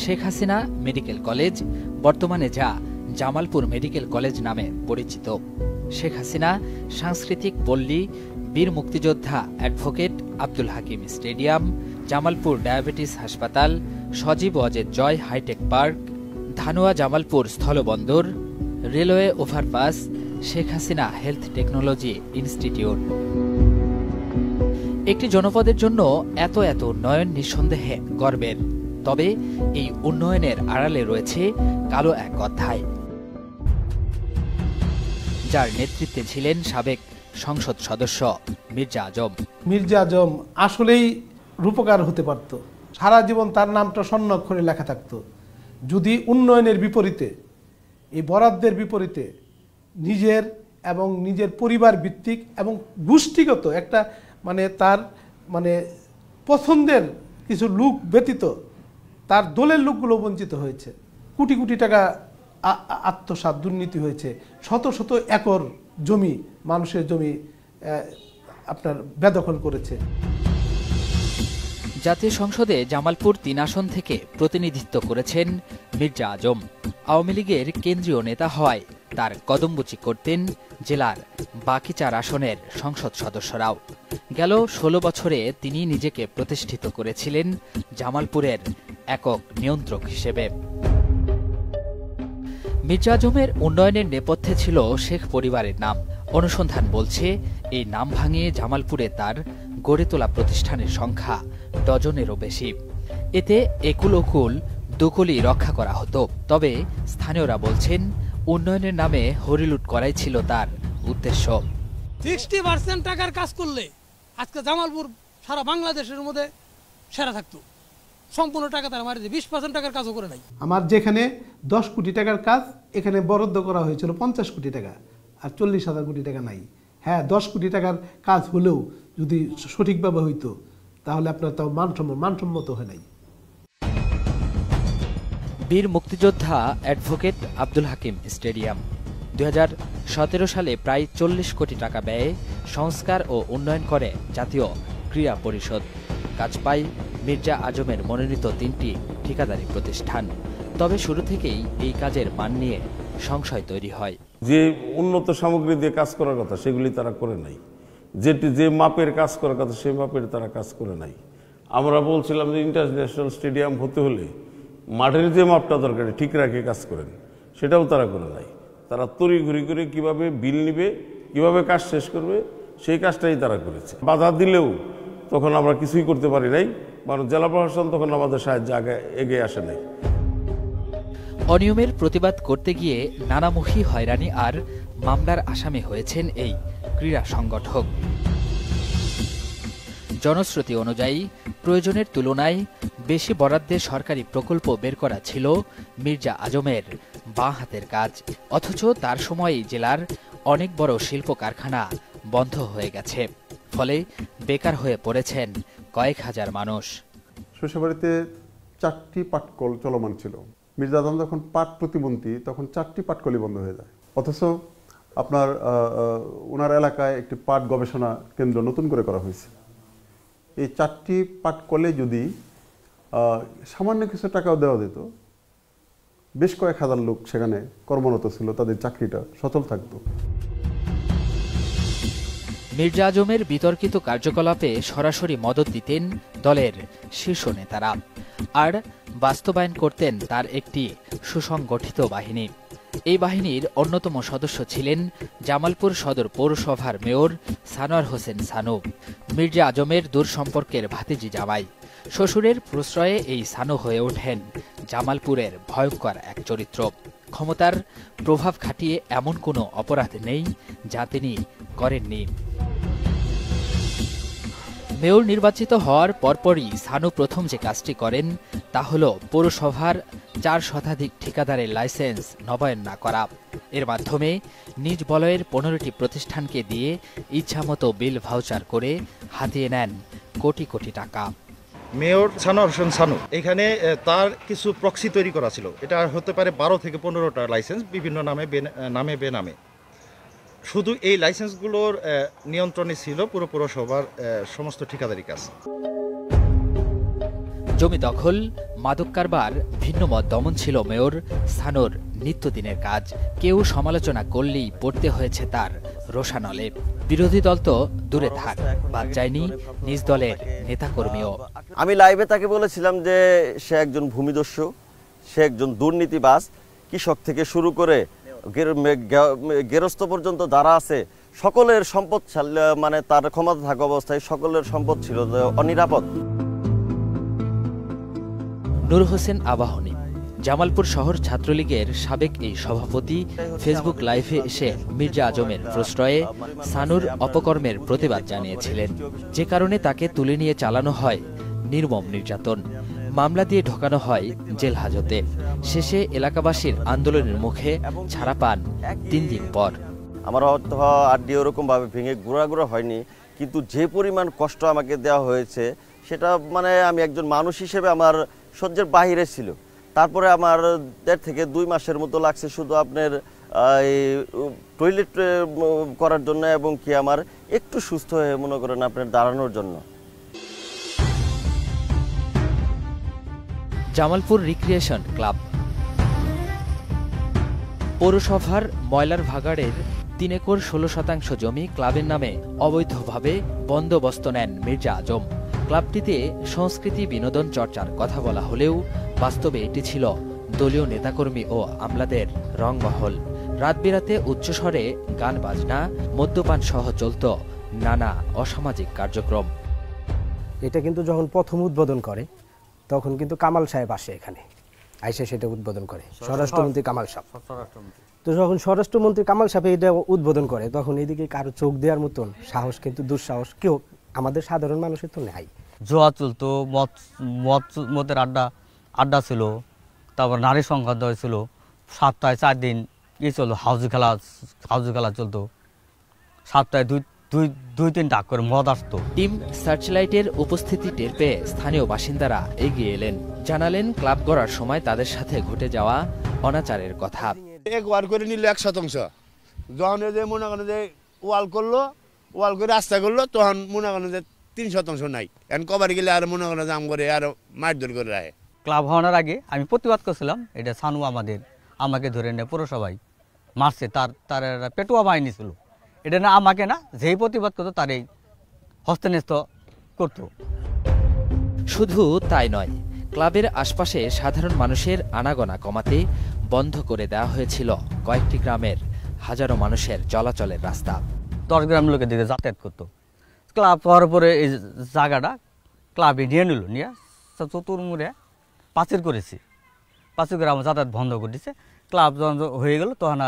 Sheikh Hasina medical college, বর্তমানে যা Jamalpur medical college নামে পরিচিত। শেখ হাসিনা সাংস্কৃতিক পল্লী, বীর মুক্তিযোদ্ধা advocate Abdul Hakim stadium, Jamalpur diabetes হাসপাতাল, সজীব ওয়াজেদ জয় হাইটেক পার্ক, ধানুয়া জামালপুর স্থলবন্দর, railway overpass, Sheikh Hasina health technology institute. একটি জনপদের জন্য এত এত উন্নয়ন নিঃসন্দেহে গর্বের। তবে এই উন্নয়নের আড়ালে রয়েছে কালো এক অধ্যায়, যার নেতৃত্বে ছিলেন সাবেক সংসদ সদস্য মির্জা আজম। মির্জা আজম আসলেই রূপকার হতে পারত। সারা জীবন তার নামটা স্বর্ণাক্ষরে লেখা থাকত যদি উন্নয়নের বিপরীতে, এই বরাদ্দের বিপরীতে নিজের এবং নিজের পরিবার ভিত্তিক এবং গোষ্ঠীগত একটা তার পছন্দের কিছু লোক ব্যতীত তার দলের লোকগুলো বঞ্চিত হয়েছে। কোটি কোটি টাকা আত্মসাৎ, দুর্নীতি হয়েছে। শত শত একর জমি, মানুষের জমি আপনার বেদখল করেছে। জাতীয় সংসদে জামালপুর ৩ আসন থেকে প্রতিনিধিত্ব করেছেন মির্জা আজম। আওয়ামী লীগের কেন্দ্রীয় নেতা হওয়ায় তার কদমবুচি করতেন জেলার বাকি ৪ আসনের সংসদ সদস্যরাও। গেল ১৬ বছরে তিনি নিজেকে প্রতিষ্ঠিত করেছিলেন জামালপুরের একক নিয়ন্ত্রক হিসেবে। মির্জা আজমের উন্নয়নের নেপথ্যে ছিল শেখ পরিবারের নাম। অনুসন্ধান বলছে এই নাম ভাঙিয়ে জামালপুরে তার গড়ে তোলা প্রতিষ্ঠানের সংখ্যা ডজনেরও বেশি। এতে একুল ওকুল দুকুলি রক্ষা করা হতো। তবে স্থানীয়রা বলছেন উন্নয়নের নামে হরিলুট করাই ছিল তার উদ্দেশ্য। 60% টাকার কাজ করলে আজকে জামালপুর সারা বাংলাদেশের মধ্যে সেরা থাকতো। সম্পূর্ণ টাকা তারা মারি 20% টাকার কাজও করে নাই। আমার যেখানে 10 কোটি টাকার কাজ, এখানে বরাদ্দ করা হয়েছিল 50 কোটি টাকা, আর 40,000 কোটি টাকা নাই। হ্যাঁ, 10 কোটি টাকার কাজ হলেও যদি সঠিকভাবে হইতো তাহলে আপনার তাও মানসম্মত হয় নাই। বীর মুক্তিযোদ্ধা অ্যাডভোকেট আব্দুল হাকিম স্টেডিয়াম 2017 সালে প্রায় 40 কোটি টাকা ব্যয়ে সংস্কার ও উন্নয়ন করে জাতীয় ক্রীড়া পরিষদ। কাজ পায় মির্জা আজমের মনোনীত 3টি ঠিকাদারি প্রতিষ্ঠান। তবে শুরু থেকেই এই কাজের মান নিয়ে সংশয় তৈরি হয়। যে উন্নত সামগ্রী দিয়ে কাজ করার কথা সেগুলি তারা করে নাই, যে মাপের কাজ করার কথা সেই মাপের তারা কাজ করে নাই। আমরা বলছিলাম যে ইন্টারন্যাশনাল স্টেডিয়াম হতে হলে মাঠের যে মাপটা দরকার ঠিক রাখে কাজ করেন, সেটাও তারা করে নাই। তারা তড়িঘড়ি করে কিভাবে বিল নিবে, কিভাবে কাজ শেষ করবে, সেই কাজটাই তারা করেছে। বাধা দিলেও তখন আমরা কিছুই করতে পারি নাই, কারণ জেলা প্রশাসন তখন আমাদের সাহায্যে এগিয়ে আসে নাই। অনিয়মের প্রতিবাদ করতে গিয়ে নানামুখী হয়রানি আর মামলার আসামি হয়েছেন এই ক্রীড়া সংগঠক। জনশ্রুতি অনুযায়ী প্রয়োজনের তুলনায় বেশি বরাদ্দে সরকারি প্রকল্প বের করা ছিল মির্জা আজমের বাঁ হাতের কাজ। অথচ তার সময়ই জেলার অনেক বড় শিল্প কারখানা বন্ধ হয়ে গেছে। ফলে বেকার হয়ে পড়েছেন কয়েক হাজার মানুষ। শ্বশুরবাড়িতে 4টি পাটকল চলমান ছিল। মির্জা আজম যখন পাট প্রতিমন্ত্রী তখন 4টি পাটকলই বন্ধ হয়ে যায়। অথচ আপনার ওনার এলাকায় একটি পাট গবেষণা কেন্দ্র নতুন করে করা হয়েছে। এই 4টি পাটকলে যদি সামান্য কিছু টাকাও দেওয়া যেত, বেশ কয়েক হাজার লোক সেখানে কর্মরত ছিল, তাদের চাকরিটা সচল থাকত। মির্জা আজমের বিতর্কিত কার্যকলাপে সরাসরি মদত দিতেন দলের শীর্ষ নেতারা, আর বাস্তবায়ন করতেন তার একটি সুসংগঠিত বাহিনী। এই বাহিনীর অন্যতম সদস্য ছিলেন জামালপুর সদর পৌরসভার মেয়র সানোয়ার হোসেন সানু, মির্জা আজমের দূর সম্পর্কের ভাতিজি জামাই। শ্বশুরের প্রশ্রয়ে এই সানু হয়ে ওঠেন জামালপুরের ভয়ঙ্কর এক চরিত্র। ক্ষমতার প্রভাব খাটিয়ে এমন কোনো অপরাধ নেই যা তিনি করেননি। মেয়র নির্বাচিত হওয়ার পরপরই সানু প্রথম যে কাজটি করেন তা হল পৌরসভার 4 শতাধিক ঠিকাদারের লাইসেন্স নবায়ন না করা। এর মাধ্যমে নিজ বলয়ের 15টি প্রতিষ্ঠানকে দিয়ে ইচ্ছামতো বিল ভাউচার করে হাতিয়ে নেন কোটি কোটি টাকা। মেয়র সানোয়ার হোসেন সানু এখানে তার কিছু প্রক্সি তৈরি করা ছিল। এটা হতে পারে 12 থেকে 15টা লাইসেন্স, বিভিন্ন নামে বেনামে। শুধু এই লাইসেন্সগুলোর নিয়ন্ত্রণে ছিল পুরো পৌরসভার সমস্ত ঠিকাদারি কাজ। জমি দখল, মাদক কারবার, ভিন্নমত দমন ছিল মেয়র সানুর নিত্যদিনের কাজ। কেউ সমালোচনা করলেই পড়তে হয়েছে তার রোষানলে। বিরোধী দল তো দূরে থাক, বাদ যায়নি নিজ দলের নেতাকর্মীও। আমি লাইভে তাকে বলেছিলাম যে সে একজন ভূমিদস্যু, সে একজন দুর্নীতিবাজ। কৃষক থেকে শুরু করে গেরস্থ পর্যন্ত যারা আছে সকলের সম্পদ, মানে তার ক্ষমতা থাকা অবস্থায় সকলের সম্পদ ছিল অনিরাপদ। নূর হোসেন আবাহনী, জামালপুর শহর ছাত্রলীগের সাবেক এই সভাপতি, ফেসবুক লাইভে এসে মির্জা আজমের প্রশ্রয়ে সানুর অপকর্মের প্রতিবাদ জানিয়েছিলেন, যে কারণে তাকে তুলে নিয়ে চালানো হয় নির্মম নির্যাতন। মামলা দিয়ে ঢোকানো হয় জেল হাজতে। শেষে এলাকাবাসীর আন্দোলনের মুখে ছাড়া পান 3 দিন পর। আমার হয়তো আড্ডি ওরকম ভাবে ভেঙে গুঁড়া হয়নি, কিন্তু যে পরিমাণ কষ্ট আমাকে দেওয়া হয়েছে সেটা মানে আমি একজন মানুষ হিসেবে আমার সহ্যের বাহিরে ছিল। তারপরে আমার 1.5 থেকে 2 মাসের মতো লাগছে শুধু আপনার টয়লেট করার জন্য এবং কি আমার একটু সুস্থ হয়ে মনে করেন আপনার দাঁড়ানোর জন্য। জামালপুর রিক্রিয়েশন ক্লাব পৌরসভার ময়লার ভাগাড়ের 3 একর 16% জমি ক্লাবের নামে অবৈধভাবে বন্দোবস্ত নেন মির্জা আজম। ক্লাবটিতে সংস্কৃতি বিনোদন চর্চার কথা বলা হলেও বাস্তবে এটি ছিল দলীয় নেতাকর্মী ও আমলাদের রংমহল। রাত বিরাতে উচ্চস্বরে গান বাজনা, মদ্যপান সহ চলত নানা অসামাজিক কার্যক্রম। এটা কিন্তু যখন প্রথম উদ্বোধন করে তখন কিন্তু কামাল সাহেব আসে এখানে, আইসে সেটা উদ্বোধন করে, স্বরাষ্ট্রমন্ত্রী কামাল সাহেব। তো যখন স্বরাষ্ট্রমন্ত্রী কামাল সাহেব এটা উদ্বোধন করে তখন এদিকে কারো চোখ দেওয়ার মতন সাহস কিন্তু দুঃসাহস কেউ আমাদের সাধারণ মানুষের তো নেই। জোয়া চলতো, মদের আড্ডা ছিল, তারপর নারী সংঘাত ছিল, সপ্তাহে 4 দিন চলতো হাউজি খেলা চলতো, সপ্তাহে দুই তিন ডাক করে মদ আসতো। টিম সার্চলাইটের উপস্থিতি টের পেয়ে স্থানীয় বাসিন্দারা এগিয়ে এলেন, জানালেন ক্লাব গড়ার সময় তাদের সাথে ঘটে যাওয়া অনাচারের কথা। একবার করে নিল 1%, যখন যে মনে করেন যে ওয়াল করে রাস্তা করলো তখন মনে করেন যে 3% নাই, এখন কবার গেলে আর মনে করেন জাম করে আর মারধর করে রাখে। ক্লাব হওয়ার আগে আমি প্রতিবাদ করছিলাম, এটা সানু আমাকে ধরে নেয় পৌরসভায় মারছে, তার পেটুয়া বাহিনী ছিল, এটা না আমাকে না, যেই প্রতিবাদ করতো তারই হস্তনেস্ত করতো। শুধু তাই নয়, ক্লাবের আশপাশে সাধারণ মানুষের আনাগোনা কমাতে বন্ধ করে দেওয়া হয়েছিল কয়েকটি গ্রামের হাজারো মানুষের চলাচলের রাস্তা। 10 গ্রাম লোকের দিকে যাতায়াত করতো। ক্লাব হওয়ার পরে এই জায়গাটা ক্লাবে নিয়ে নিল, নিয়ে চতুর্মুড়ে পাঁচিল করেছি, পাঁচিল করে আমার যাতায়াত বন্ধ করে দিচ্ছে। ক্লাব যখন হয়ে গেল তখন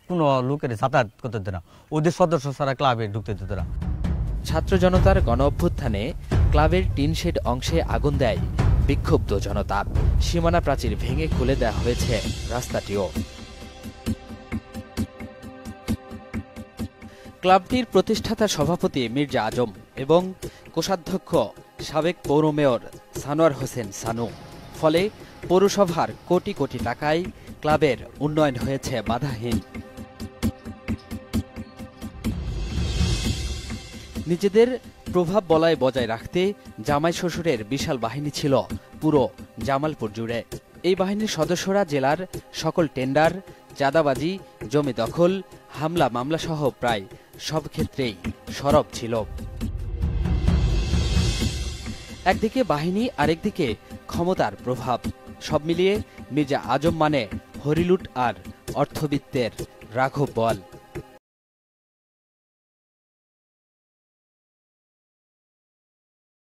কোনো লোকের যাতায়াত করতে দিত না, ওদের সদস্য ছাড়া ক্লাবে ঢুকতে দিত না। ছাত্র জনতার গণ অভ্যুত্থানে ক্লাবের টিন শেড অংশে আগুন দেয় বিক্ষুব্ধ জনতা। সীমানা প্রাচীর ভেঙে খুলে দেওয়া হয়েছে রাস্তাটিও। ক্লাবটির প্রতিষ্ঠাতা সভাপতি মির্জা আজম এবং কোষাধ্যক্ষ সাবেক পৌর মেয়র সানোয়ার হোসেন সানু। ফলে পৌরসভার কোটি কোটি টাকায় ক্লাবের উন্নয়ন হয়েছে বাধাহীন। নিজেদের প্রভাব বলয় বজায় রাখতে জামাই শ্বশুরের বিশাল বাহিনী ছিল পুরো জামালপুর জুড়ে। এই বাহিনীর সদস্যরা জেলার সকল টেন্ডার, চাঁদাবাজি, জমি দখল, হামলা মামলা সহ প্রায় সব ক্ষেত্রেই সরব ছিল। একদিকে বাহিনী, আরেকদিকে ক্ষমতার প্রভাব, সব মিলিয়ে মির্জা আজম মানে হরিলুট আর অর্থবিত্তের রাঘব বল।